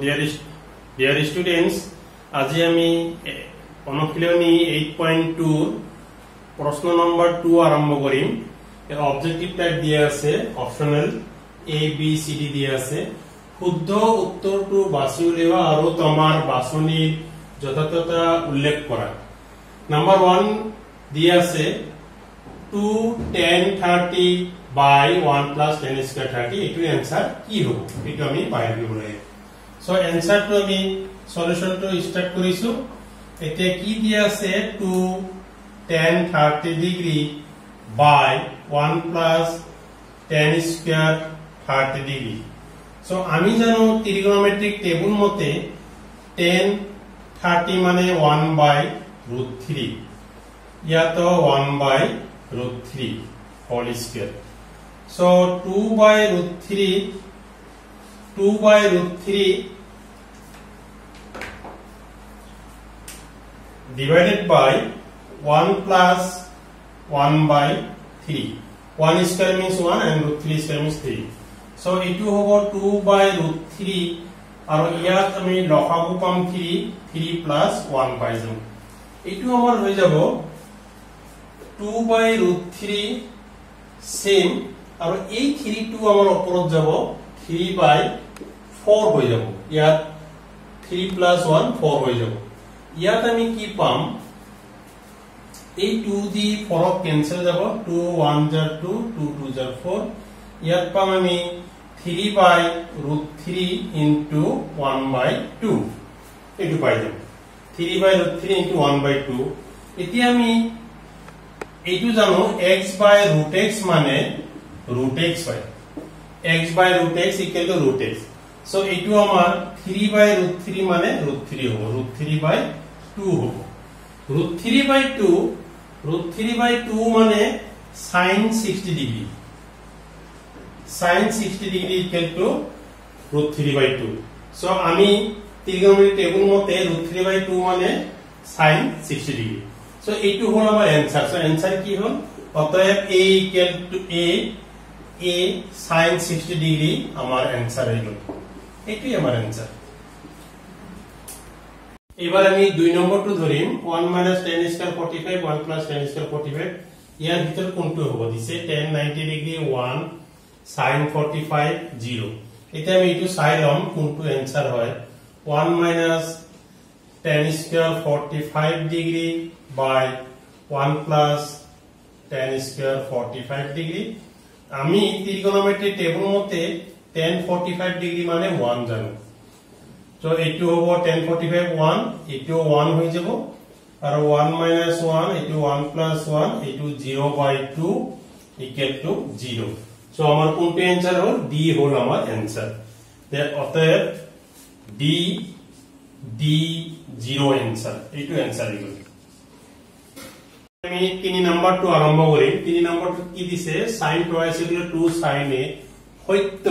Dear students, আজি আমি অনুশীলনী 8.2 প্রশ্ন নম্বর 2 আরম্ভ করিম। এর অবজেক্টিভ টাইপ দিয়া আছে optional A B C D দিয়া আছে। শুদ্ধ উত্তরটো বাছি উলিওয়া আৰু তোমাৰ বাছনিৰ যথাযথতা উল্লেখ কৰা। নাম্বার 1 দিয়া আছে 2 10 30 by 1 plus 10 square 30 এটো आंसर কি হ'ব এটো আমি পাই দিব লাগে। সো आंसर তো আমি সলিউশন তো স্টার্ট কৰিছো। এতিয়া কি দিয়া আছে 2 10 30 degree by 1 plus 10 square 30 degree. So আমি জানো ট্রিগোনোমেট্রিক টেবুল মতে 10 30 মানে 1 by √3 ইয়াতো 1 by √3 whole square। So 2 by √3 divided by 1 plus 1 by 3. 1 square means 1 and √3 square means 3. So it will have 2 by √3 और ইয়াত আমি লসাগু পাম 3 plus 1 পাই যাম। এটো আমাৰ হৈ যাব 2 by √3 সেম और এই 3 টো আমাৰ ওপৰত যাব 3 by 4 হৈ যাব। ইয়াত 3 plus 1 4 হৈ যাব। ইয়াত আমি কি পাম এই 2 দি 4 ক্যান্সেল যাব 2 1 jar 2 2 2 jar 4 ইয়াত পাম আমি 3 by √3 into 1 by 2 এটো পাই যাব 3 by √3 into 1 by 2। এতিয়া আমি এইটো জানো x by √x মানে √x পাই x by √x equal to √x। So এইটো আমাৰ 3 by √3 মানে √3 হ'ব √3 by 2 হ'ব √3 by 2 মানে sin 60 degree sin 60 degree equal to √3 by 2। So আমি ট্রিগোনোমেট্রিক টেবুল মতে √3 by 2 মানে sin 60 ডিগ্রি। সো এইটো হল আমাৰ आंसर। সো आंसर কি হল অতএব a equal to a sin 60 degree আমার आंसर হইল। এটাই আমার आंसर। এবার আমি 2 নম্বরটো ধরিম 1 minus 10 square 45 1 plus 10 square 45 ইয়াৰ ভিতৰত কোনটো হ'ব দিছে 10 90 ডিগ্রি 1 sin 45 0। এটা আমি এটো চাই লম কোনটো आंसर হয় 1 minus 10 square 45 degree by 1 plus 10 square 45 degree. আমি ট্রিগোনোমেট্রি টেবুল মতে 10 45 ডিগ্রি মানে 1 জানো। তো এটো হ'ব 10 45 1 এটো 1 হৈ যাব আৰু 1 minus 1 এটো 1 plus 1 এটো 0 by 2 equal to 0। সো আমার কোনটো आंसर হল D হল আমার आंसर। অতএব D 0 आंसर এটো आंसर হল। আমি 3 নম্বৰটো আৰম্ভ কৰিম। 3 নম্বৰটো কি দিছে sin twice equal to 2 sin a সত্য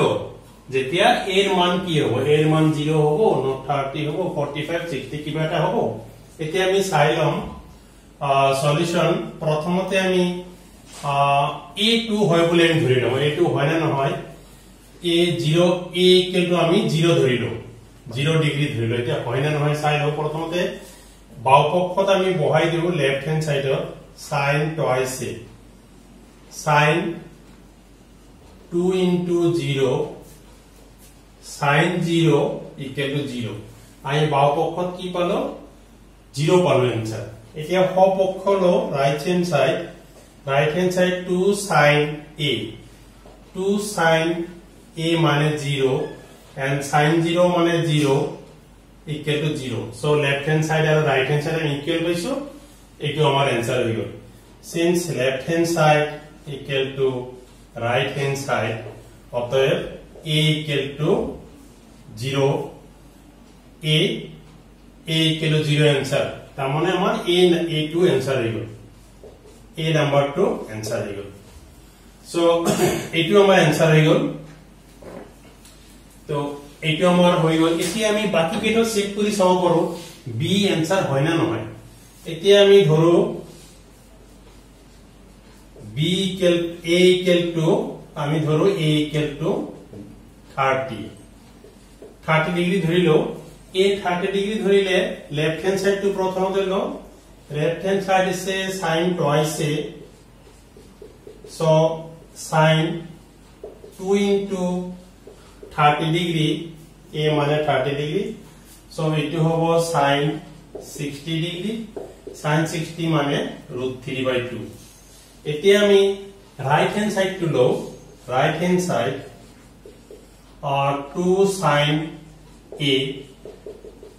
যেতিয়া এর মান কি হবে এর মান 0 হবে not 30 হবে 45 60 কিবা এটা হবে। এতিয়া আমি চাই লম সলিউশন। প্ৰথমতে আমি a2 হয় বুলি আমি ধৰি লম a2 হয় না নহয় a0 a equal to আমি 0 ধৰি লম 0 ডিগ্ৰি ধৰি লম। এতিয়া হয় না নহয় চাই লও। প্ৰথমতে বাও পক্ষত আমি বহাই দিও লেফট হ্যান্ড সাইডত sin twice a sin 2 into 0 sin 0 equal to 0। আমি বাও পক্ষত কি পালো 0 পালো आंसर। এতিয়া হ পক্ষ লো right hand side 2 sin a 2 sin a মানে 0 and sin 0 মানে 0 equal to 0। so left hand side and right hand side equal পাইছো এটো আমার आंसर হই গল। since left hand side equal to right hand side অতএব a equal to 0 a equal to 0 answer. তার মানে আমার a2 आंसर হই গল a নাম্বার 2 आंसर হই গল। সো এটো আমার आंसर হই গল। তো এটো আমার হই গল। এতিয়া আমি বাকি কেটো চেক কৰি চাও পাৰো b आंसर হয় না নহয়। এতিয়া আমি ধৰো b equal a equal to আমি ধৰো a equal to 30 30 ডিগ্ৰী ধৰিলো এই 30 ডিগ্ৰী ধৰিলে লেফট হ্যান্ড সাইড টু প্ৰথমতে ল লেফট হ্যান্ড সাইড ইছে sin twice a so sin 2 into 30 degree a মানে 30 degree so এটো হ'ব sin 60 degree sin 60 মানে √3/2 এতিয়া আমি right hand side to লো right hand side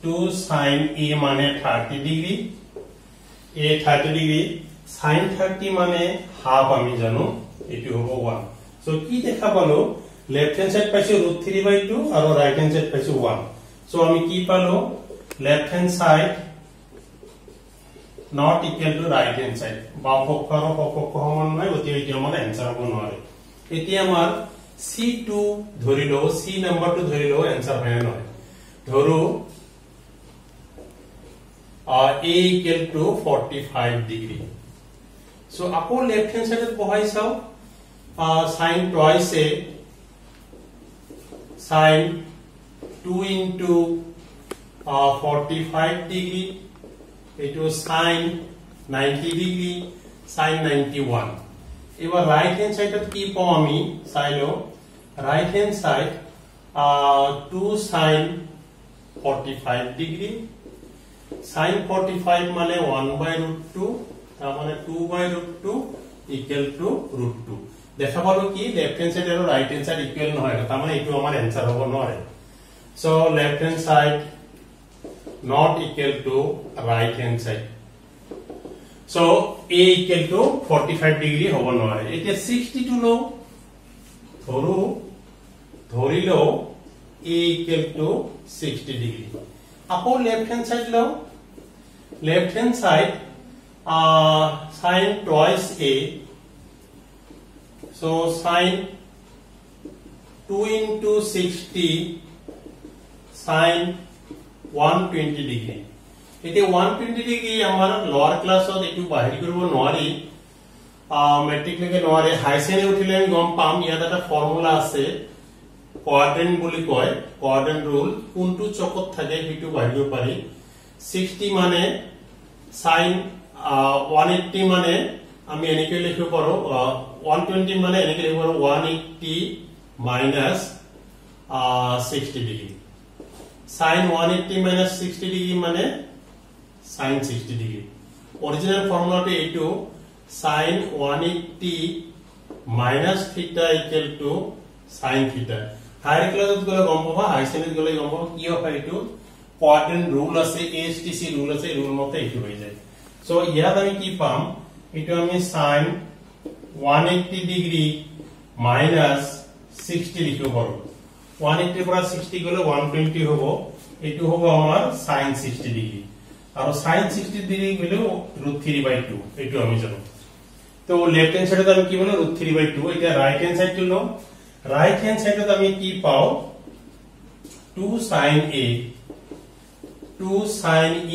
2 sin a মানে 30 degree a 30 degree sin 30 মানে half আমি জানো এটো হ'ব 1 so কি দেখা পালো left hand side পাইছো √3/2 আৰু right hand side পাইছো 1 so আমি কি পালো left hand side not equal to right hand side বাম পক্ষ আৰু সপক্ষ সমান নহয় গতি এটি আমাৰ आंसर হ'ব নোৱাৰে এতিয়া আমাৰ C2 ধৰিলো C নম্বৰটো ধৰিলো आंसर হয় নহয় ধৰো a equal to 45 degree so আকৌ left hand side বহাই চাও sin twice a sin 2 into 45 degree it was sin 90 degree sin 91 এবার right hand side কি পাও আমি চাইলো right hand side 2 sin 45 degree sin 45 মানে 1/√2 তার মানে 2/√2 equal to √2 দেখা পালো কি left hand side আৰু right hand side equal নহয় তাৰ মানে এটো আমাৰ आंसर হ'ব নোৱাৰে so left hand side not equal to right hand side so a equal to 45 degree হ'ব নোৱাৰে এতিয়া 62 লো ধৰিলো a equal to 60 degree আকৌ left hand side লো left hand side sin twice a so sin 2 into 60 sin 120 degree এতে 120 degree আমাৰ লোৱাৰ ক্লাছত এটো বাহিৰ কৰিব নোৱাৰি মেট্ৰিক লৈকে নোৱাৰে হাই সেকেন্ডাৰী উঠিলে আমি গম পাম ইয়াত এটা ফৰ্মুলা আছে কোয়াড্ৰেন্ট বুলি কয় কোয়াড্ৰেন্ট ৰুল কোনটো চকত থাকে হেতু বাহিৰ পাৰি 60 মানে sin 180 মানে আমি এনেকৈ লিখিব পাৰো 120 মানে এনেকৈ লিখিব পাৰো 180 minus 60 degree sin 180 minus 60 degree মানে sin 60 degree original formula to eto sin 180 minus theta equal to sin theta higher class gole gom paba high sense gole gom paba ki hoy eto quadrant rule ase ASTC rule ase rule mote eto hoy jay so ইয়াত আমি কি পাম এটো আমি sin 180 degree minus 60 লিখিব পাৰো 180 পৰা 60 গলে 120 হ'ব এটো হ'ব আমাৰ sin 60 ডিগ্ৰী আৰু sin 60 ডিগ্ৰী গলে √3/2 এটো আমি জানো তো লেফট হ্যান্ড সাইডত আমি কি বলে √3/2 এটা রাইট হ্যান্ড সাইড লো রাইট হ্যান্ড সাইডত আমি কি পাও 2 sin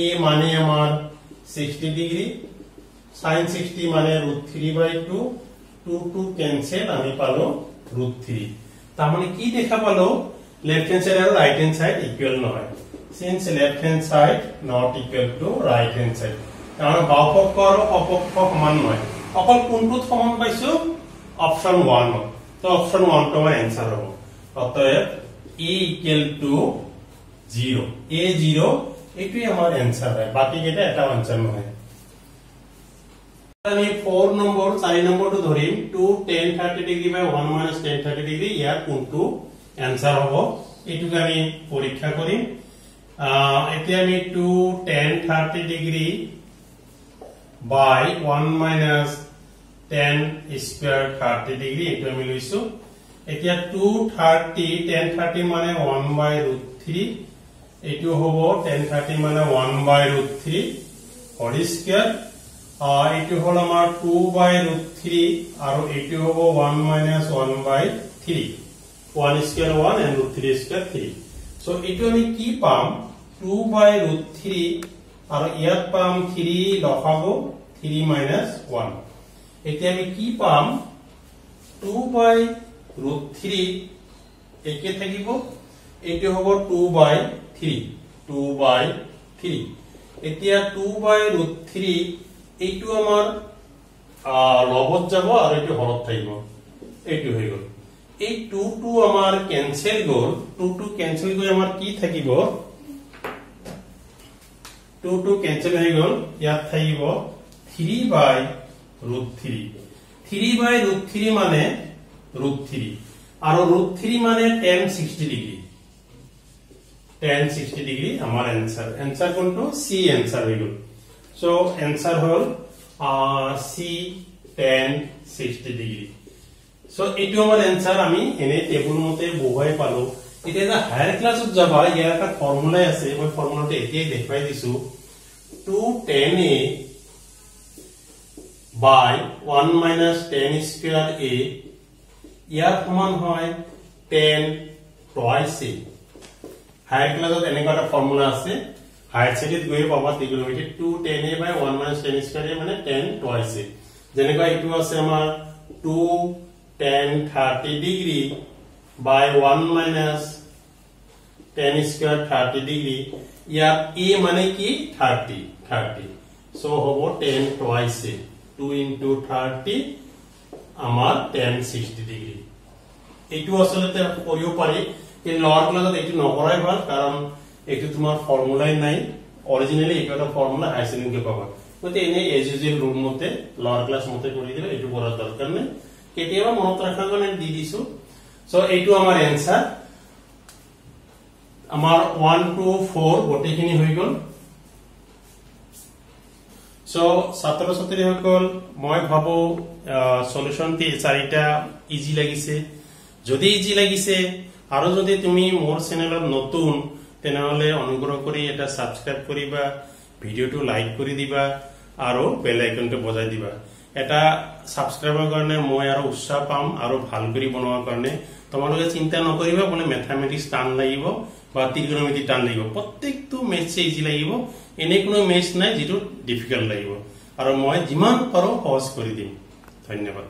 a মানে আমার 60 ডিগ্ৰী sin 60 মানে √3/2 2 ক্যান্সেল আমি পালো √3 তার মানে কি দেখা পালো লেফট হ্যান্ড সাইড আর রাইট হ্যান্ড সাইড ইকুয়াল নয় since left hand side not equal to right hand side কারণ বাম পক্ষ আর অপক্ষ সমান নয় অকল কোনটো সমান পাইছো অপশন 1 তো অপশন 1 টো আমার आंसर হ'ব অতএব a equal to 0 a 0 এটাই আমার आंसर হয় বাকি যেটা এটা आंसर নহয় আমি 4 নম্বর 4 নম্বরটো ধরিম 2 10 30 ডিগ্রি বাই 1 minus 10 30 ডিগ্রি ইয়ার কোনটো आंसर হ'ব এটুকে আমি পরীক্ষা কৰিম এতিয়া আমি 2 10 30 degree by 1 minus 10 square 30 degree এটো আমি লৈছো এতিয়া 230 10 30 মানে 1/√3 এটো হ'ব 10 30 মানে 1/√3 হোল স্কয়ার এটো হল আমাৰ 2/√3 আৰু এটো হ'ব 1 minus 1/3 1 square 1 and √3 square 3 so এটো আমি কি পাম 2/√3 আৰু ইয়াত পাম 3 লখাবো 3 minus 1 এতিয়া আমি কি পাম 2/√3 একে থাকিব এইটো হ'ব 2/3 এতিয়া 2/√3 এইটো আমাৰ লবত যাব আৰু এইটো হলত থাকিব এইটো হৈ গল এই 2 আমাৰ কেনসেল গল 2 কেনসেল গৈ আমাৰ কি থাকিব 2 কেনসেল হৈ গল ইয়াত থাকিব 3/√3 3/√3 মানে √3 আৰু √3 মানে tan 60 ডিগ্ৰী tan 60 ডিগ্ৰী আমাৰ आंसर কোনটো C आंसर হৈ গল সো आंसर হল C tan 60 ডিগ্ৰী সো এইটো আমাৰ आंसर আমি এনে টেবুল মতে বহুৱাই পালো এতিয়া যে হায়াৰ ক্লাছত যাবা ইয়াৰ এটা ফৰ্মুলা আছে মই ফৰ্মুলাটো এতিয়াই দেখাই দিছো 2tan a by 1 minus tan square a ইয়াৰ সমান হয় tan twice a হায়াৰ ক্লাছত এনেকুৱা এটা ফৰ্মুলা আছে হায়াৰ ছেকেন্ডাৰীত গৈ পাবা ত্ৰিগোণমিতি 2tan a by 1 minus tan square a মানে tan twice a যেনেকুৱা এইটো আছে আমাৰ 2 tan 30 degree by 1 minus tan square 30 degree ইয়াত a মানে কি 30 so হ'ব tan twice a 2 into 30 আমাৰ tan 60 degree এইটো আসলতে কৰিব পাৰি এই লৱাৰ ক্লাছত এইটো নকৰাই ভাল কাৰণ এইটো তোমাৰ ফৰ্মুলাই নাই অৰিজিনালি এইটো এটা ফৰ্মুলা হাই সেকেন্ডাৰী পাবা গতে এনে এজ ইউজুয়াল ৰুল মতে লৱাৰ ক্লাছ মতে কৰি দিলে এইটো কৰাৰ দৰকাৰ নাই কেতিয়াবা মনত ৰাখাৰ কাৰণে দি দিছো সো এইটো আমাৰ आंसर আমাৰ 1 2 4 গোটেইখিনি হৈ গল সো ছাত্ৰ ছাত্ৰীসকল মই ভাবো সলিউশনটি চাৰিটা ইজি লাগিছে যদি ইজি লাগিছে আৰু যদি তুমি মোৰ চেনেলত নতুন তেনেহলে অনুগ্ৰহ কৰি এটা সাবস্ক্ৰাইব কৰিবা ভিডিওটো লাইক কৰি দিবা আৰু বেল আইকনটো বজাই দিবা এটা সাবস্ক্ৰাইবৰ কাৰণে মই আৰু উৎসাহ পাম আৰু ভাল কৰি বনোৱাৰ কাৰণে তোমালোকে চিন্তা নকৰিবা মানে ম্যাথমেটিক্স টান লাগিব বা ত্ৰিকোণমিতি টান লাগিব প্ৰত্যেকটো মেথছ ইজি লাগিব এনে কোনো মেথছ নাই যেটো ডিফিকাল্ট লাগিব আৰু মই যিমান পাৰো সহজ কৰি দিম ধন্যবাদ